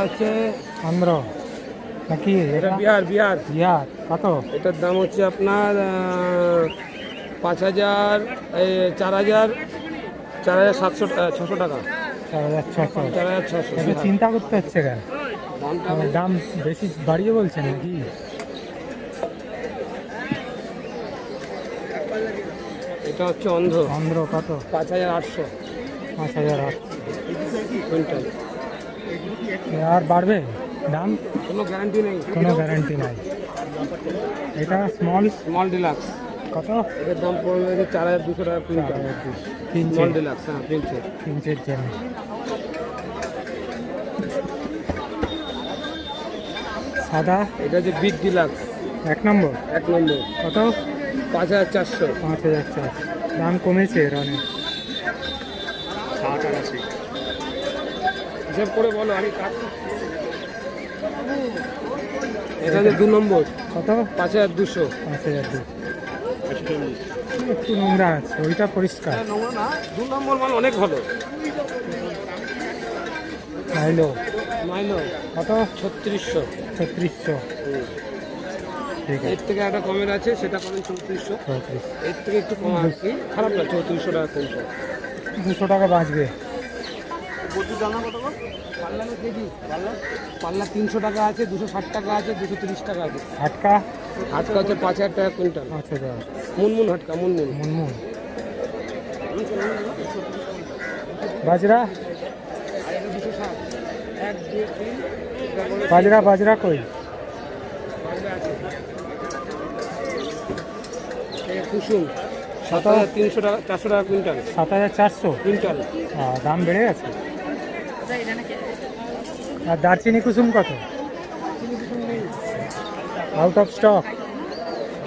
হচ্ছে আন্ধ্র নাকি? এটা বিহার বিহার বিহার। কত? এটার দাম হচ্ছে আপনার 5000, 4000, 4700, 600 টাকা। 4600। 4600। একটু চিন্তা করতে হচ্ছে কেন? দাম বেশি বাড়িয়ে বলছেন নাকি? এটা হচ্ছে অন্ধ্র। অন্ধ্র কত? 5800। 5008 কুইন্টাল। আর বাড়বে দাম? কোনো গ্যারান্টি নেই। কোনো গ্যারান্টি নাই। এটা স্মল স্মল ডিলাক্স কত? এটার দাম পড়বে 4200 টাকা কুইন্টাল। স্মল ডিলাক্স, হ্যাঁ, প্রিন্সের। প্রিন্সের জন্য। সাদা এটা হচ্ছে বিগ ডিলাক্স 1 নম্বর। 1 নম্বর। কত? 5400। 5400। দাম কমেছে এর অনেক। হিসাব করে বলো, আমি কাটছি। এটা হচ্ছে 2 নম্বর। কত? 5200। 5200। একটু নোংরা আছে, ওইটা পরিষ্কার। নোংরা না, 2 নম্বর মাল অনেক ভালো। মাইলো মাইলো কত? 3600। 3600। ঠিক আছে। এর থেকে একটা কমের আছে, সেটা পাবেন 3400। 34। এর থেকে একটু কম আর কি, খারাপ না, 3400 টাকা কুইন্টাল। 200 টাকা বাঁচবে। পাল্লা না কেজি? পাল্লা 300 টাকা আছে, 260 টাকা আছে, 230 টাকা আছে। হাটকা? হাটকা হচ্ছে 5000 টাকা কুইন্টাল। 5000। মুনমুন হাটকা, মুনমুন। মুনমুন। বাজরা? আর এটা 260। 1 2 3 বাজরা বাজরা কই? কুসুম 7300 টাকা, 400 টাকা কুইন্টাল। 7400 কুইন্টাল। দাম বেড়ে গেছে। আর দারচিনি কুসুম কত? Out of stock.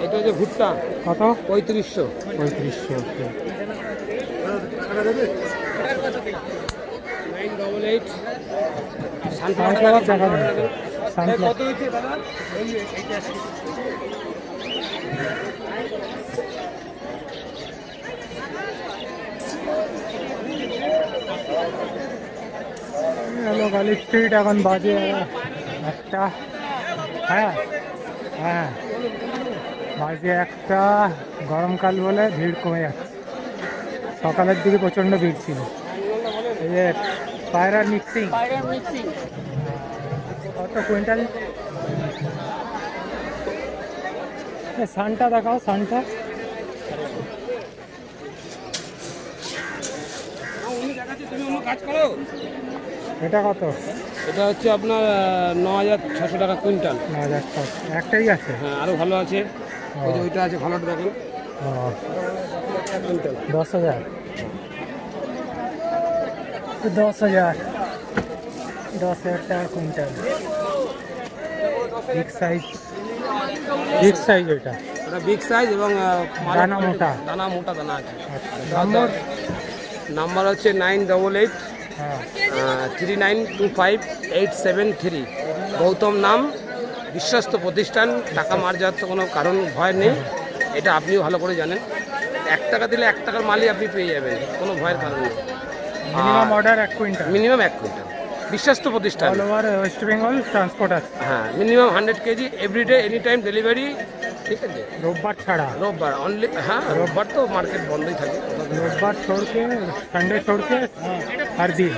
এটা হচ্ছে ভুট্টা কত? 3500। 3500। 988। সানফ্লাওয়ার দেখা যাবে। সানফ্লাওয়ার কত হয়েছে দাদা? হ্যালো গালি স্ট্রিট, এখন বাজে 1টা। হ্যাঁ হ্যাঁ, বাজে 1টা। গরমকাল বলে ভিড় কমে যাচ্ছে। সকালের দিকে প্রচণ্ড ভিড় ছিল। এই যে পায়রার মিক্সিং কত কুইন্টাল? সানটা দেখাও, সানটা। তুমি অন্য কাজ করো। এটা কত? এটা হচ্ছে আপনার 9600 টাকা কুইন্টাল। 9600। একটাই আছে? হ্যাঁ, আরো ভালো আছে। ওই যে ওইটা আছে, ভালোটা দেখেন। 10,000। 10,000। 10,000 টাকা quintal. Big size, big size ওইটা। এটা বিগ সাইজ এবং দানা মোটা। দানা মোটা দানা আছে। নম্বর? নাম্বার হচ্ছে 988 হ্যাঁ। 3925 873। গৌতম নাম, বিশ্বস্ত প্রতিষ্ঠান। টাকা মার যাওয়ার তো কোনো কারণ ভয় নেই, এটা আপনিও ভালো করে জানেন। 1 টাকা দিলে 1 টাকার মালই আপনি পেয়ে যাবেন, কোনো ভয়ের কারণ নেই। Minimum order 1 quintal. Minimum 1 quintal. বিশ্বস্ত প্রতিষ্ঠান। All over West Bengal transport আছে। হ্যাঁ, minimum 100 KG everyday, any time delivery. ঠিক আছে, রোববার ছাড়া? রোববার অনলি। হ্যাঁ, রোববার তো মার্কেট বন্ধই থাকে। রোববার छोड़ के संडे छोड़ के हर दिन।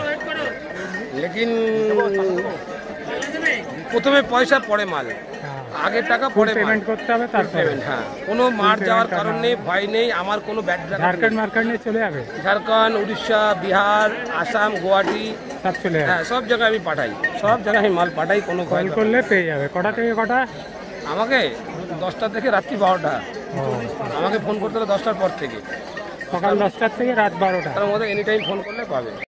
লেকিন প্রথমে পয়সা পরে মাল, আগে টাকা পরে পেমেন্ট করতে হবে, তারপর পেমেন্ট। হ্যাঁ, কোনো মার যাওয়ার কারণ নেই, ভয় নেই। আমার কোনো ব্যাড ঝাড়খণ্ড মার্কেট নিয়ে চলে যাবে। ঝাড়খণ্ড, উড়িষ্যা, বিহার, আসাম, গুয়াহাটি সব চলে যাবে। হ্যাঁ, সব জায়গায় আমি পাঠাই, সব জায়গায় আমি মাল পাঠাই, কোনো কল করলে পেয়ে যাবে। কটা থেকে কটা? আমাকে 10টা থেকে রাত্রি 12টা। আমাকে ফোন করতে হবে 10টার পর থেকে। সকাল 10টার থেকে রাত 12টা। তার মধ্যে এনি টাইম ফোন করলে পাবে।